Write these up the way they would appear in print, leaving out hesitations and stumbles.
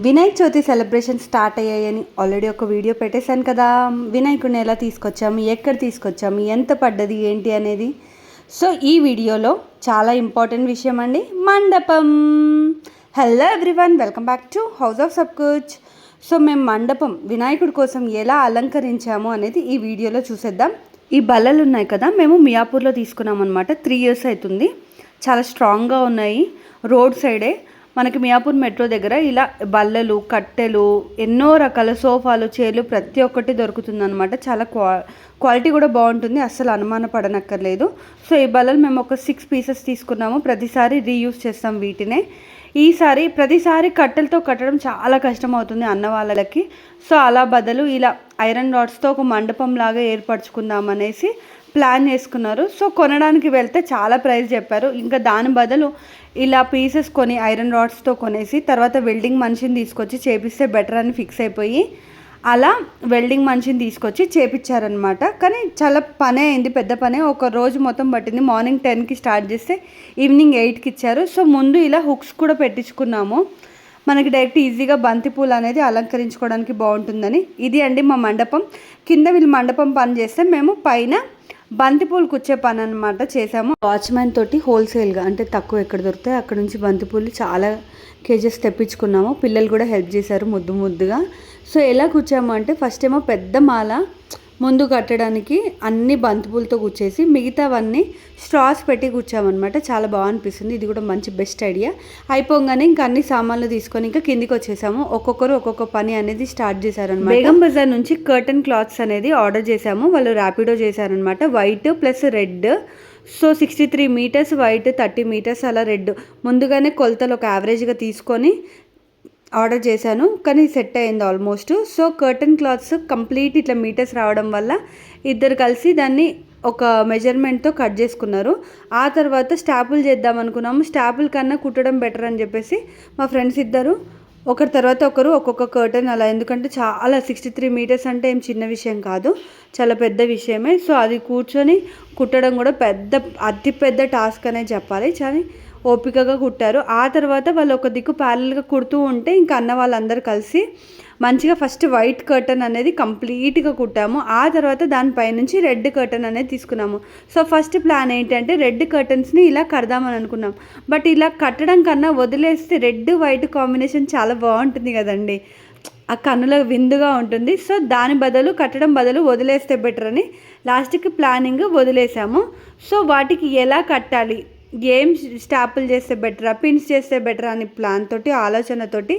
Vinayaka Chavithi celebration start అయ్యాయని already ఒక video పెట్టేశాను కదా. వినాయకుడిని ఎలా తీసుకొచ్చాము, ఎక్కడ తీసుకొచ్చాము, ఎంత పడ్డది ఏంటి అనేది. సో ఈ వీడియోలో చాలా ఇంపార్టెంట్ విషయం అండి, మండపం. Hello everyone, welcome back to house of Sab Kuch. So మేము మండపం వినాయకుడి కోసం ఎలా అలంకరించాము అనేది ఈ వీడియోలో చూసేద్దాం. ఈ బల్లలు ఉన్నాయి కదా, మేము మియాపూర్లో తీసుకున్నాం అనమాట. 3 years అవుతుంది. చాలా స్ట్రాంగ్గా ఉన్నాయి. రోడ్ సైడే మనకి మియాపూర్ మెట్రో దగ్గర ఇలా బల్లలు, కట్టెలు, ఎన్నో రకాల సోఫాలు, చైర్లు ప్రతి ఒక్కటి దొరుకుతుందన్నమాట. చాలా క్వాలిటీ కూడా బాగుంటుంది, అస్సలు అనుమాన పడనక్కర్లేదు. సో ఈ బల్లలు మేము ఒక 6 pieces తీసుకున్నాము. ప్రతిసారి రీయూజ్ చేస్తాం వీటినే. ఈసారి ప్రతిసారి కట్టెలతో కట్టడం చాలా కష్టం అవుతుంది అన్న వాళ్ళకి. సో అలా బదులు ఇలా ఐరన్ రాడ్స్తో ఒక మండపం లాగా ఏర్పరచుకుందాం అనేసి ప్లాన్ చేసుకున్నారు. సో కొనడానికి వెళ్తే చాలా ప్రైస్ చెప్పారు. ఇంకా దాని బదులు ఇలా పీసెస్ కొని ఐరన్ రాడ్స్తో కొనేసి తర్వాత వెల్డింగ్ మనిషిని తీసుకొచ్చి చేపిస్తే బెటర్ అని ఫిక్స్ అయిపోయి అలా వెల్డింగ్ మనిషిని తీసుకొచ్చి చేపించారనమాట. కానీ చాలా పనే అయింది, పెద్ద పనే. ఒక రోజు మొత్తం పట్టింది. మార్నింగ్ 10కి స్టార్ట్ చేస్తే ఈవినింగ్ 8కి ఇచ్చారు. సో ముందు ఇలా హుక్స్ కూడా పెట్టించుకున్నాము, మనకి డైరెక్ట్ ఈజీగా బంతిపూలు అనేది అలంకరించుకోవడానికి బాగుంటుందని. ఇది అండి మా మండపం. కింద వీళ్ళు మండపం పని చేస్తే మేము పైన బంతిపూలు కుచ్చే పని అనమాట చేసాము. వాచ్మ్యాన్ తోటి హోల్సేల్గా, అంటే తక్కువ ఎక్కడ దొరుకుతాయి అక్కడ నుంచి బంతిపూలు చాలా కేజెస్ తెప్పించుకున్నాము. పిల్లలు కూడా హెల్ప్ చేశారు ముద్దుగా. సో ఎలా కూర్చాము అంటే ఫస్ట్ ఏమో పెద్ద మాల ముందు కట్టడానికి అన్ని బంతిపూలతో కూర్చేసి మిగతావన్నీ స్ట్రాస్ పెట్టి కూర్చామన్నమాట. చాలా బాగా అనిపిస్తుంది. ఇది కూడా మంచి బెస్ట్ ఐడియా. అయిపోగానే ఇంకా అన్ని సామాన్లు తీసుకొని ఇంకా కిందికి వచ్చేసాము. ఒక్కొక్కరు ఒక్కొక్క పని అనేది స్టార్ట్ చేశారనమాట. బేగం బజార్ నుంచి కర్టన్ క్లాత్స్ అనేది ఆర్డర్ చేసాము. వాళ్ళు ర్యాపిడో చేశారనమాట. White plus red. So 63 meters white, 30 meters అలా రెడ్. ముందుగానే కొలతలు ఒక యావరేజ్గా తీసుకొని ఆర్డర్ చేశాను, కానీ సెట్ అయింది almost. So curtain clothes complete ఇట్లా మీటర్స్ రావడం వల్ల ఇద్దరు కలిసి దాన్ని ఒక మెజర్మెంట్తో కట్ చేసుకున్నారు. ఆ తర్వాత స్టాపుల్ చేద్దాం అనుకున్నాము. స్టాపుల్ కన్నా కుట్టడం బెటర్ అని చెప్పేసి మా ఫ్రెండ్స్ ఇద్దరు ఒకరి తర్వాత ఒకరు ఒక్కొక్క కర్టన్ అలా, ఎందుకంటే చాలా 63 meters అంటే ఏం చిన్న విషయం కాదు, చాలా పెద్ద విషయమే. సో అది కూర్చొని కుట్టడం కూడా అతి పెద్ద టాస్క్ అనే చెప్పాలి. చాలా ఓపికగా కుట్టారు. ఆ తర్వాత వాళ్ళు ఒక దిక్కు ప్యారల్గా కుడుతూ ఉంటే ఇంకా అన్న వాళ్ళందరూ కలిసి మంచిగా ఫస్ట్ వైట్ కర్టన్ అనేది కంప్లీట్గా కుట్టాము. ఆ తర్వాత దానిపై నుంచి రెడ్ కర్టన్ అనేది తీసుకున్నాము. సో ఫస్ట్ ప్లాన్ ఏంటంటే రెడ్ కర్టన్స్ని ఇలా కడదామని అనుకున్నాం. బట్ ఇలా కట్టడం కన్నా వదిలేస్తే రెడ్ వైట్ కాంబినేషన్ చాలా బాగుంటుంది కదండి, ఆ కన్నుల విందుగా ఉంటుంది. సో దాని బదులు కట్టడం బదులు వదిలేస్తే బెటర్ అని లాస్ట్కి ప్లానింగ్ వదిలేసాము. సో వాటికి ఎలా కట్టాలి, ఏం స్టాపుల్ చేస్తే బెటరా, పిన్స్ చేస్తే బెటరా అని ప్లాన్ తోటి, ఆలోచనతోటి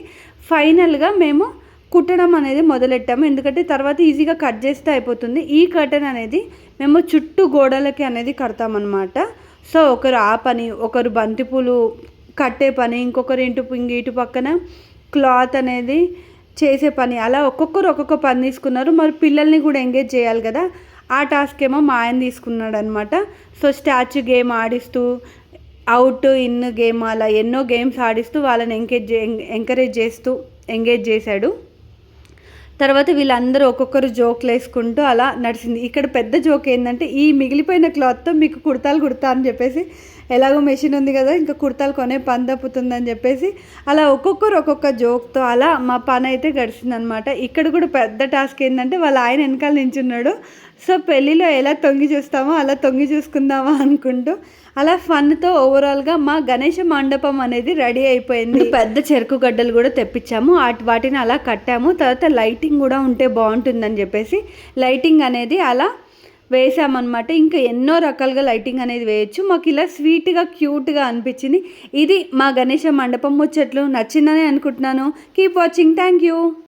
ఫైనల్గా మేము కుట్టడం అనేది మొదలెట్టాము. ఎందుకంటే తర్వాత ఈజీగా కట్ చేస్తే అయిపోతుంది. ఈ కర్టన్ అనేది మేము చుట్టూ గోడలకి అనేది కడతామన్నమాట. సో ఒకరు ఆ పని, ఒకరు బంతిపూలు కట్టే పని, ఇంకొకరు ఇటు పక్కన క్లాత్ అనేది చేసే పని, అలా ఒక్కొక్కరు ఒక్కొక్క పని తీసుకున్నారు. మరి పిల్లల్ని కూడా ఎంగేజ్ చేయాలి కదా, ఆ టాస్క్ ఏమో మా ఆయన తీసుకున్నాడు అనమాట. సో స్టాచ్యూ గేమ్ ఆడిస్తూ, అవుట్ ఇన్ గేమ్, అలా ఎన్నో గేమ్స్ ఆడిస్తూ వాళ్ళని ఎంకరేజ్ చేస్తూ ఎంగేజ్ చేశాడు. తర్వాత వీళ్ళందరూ ఒక్కొక్కరు జోక్లు వేసుకుంటూ అలా నడిచింది. ఇక్కడ పెద్ద జోక్ ఏంటంటే ఈ మిగిలిపోయిన క్లాత్తో మీకు కుడతాలు కుడతా అని చెప్పేసి, ఎలాగో మెషిన్ ఉంది కదా ఇంకా కుర్తాలు కొనే పని తప్పుతుందని చెప్పేసి అలా ఒక్కొక్కరు ఒక్కొక్క జోక్తో అలా మా పని అయితే గడిచిందనమాట. ఇక్కడ కూడా పెద్ద టాస్క్ ఏంటంటే వాళ్ళ ఆయన వెనకాల నించున్నాడు. సో పెళ్ళిలో ఎలా తొంగి చూస్తామో అలా తొంగి చూసుకుందామా అనుకుంటూ అలా ఫన్తో ఓవరాల్గా మా గణేష మండపం అనేది రెడీ అయిపోయింది. పెద్ద చెరుకు గడ్డలు కూడా తెప్పించాము, వాటిని అలా కట్టాము. తర్వాత లైటింగ్ కూడా ఉంటే బాగుంటుందని చెప్పేసి లైటింగ్ అనేది అలా వేసామన్నమాట. ఇంకా ఎన్నో రకాలుగా లైటింగ్ అనేది వేయచ్చు. మాకు ఇలా స్వీట్గా క్యూట్గా అనిపించింది. ఇది మా గణేష మండపం ముచ్చట్లు. నచ్చిందని అనుకుంటున్నాను. Keep watching. Thank you.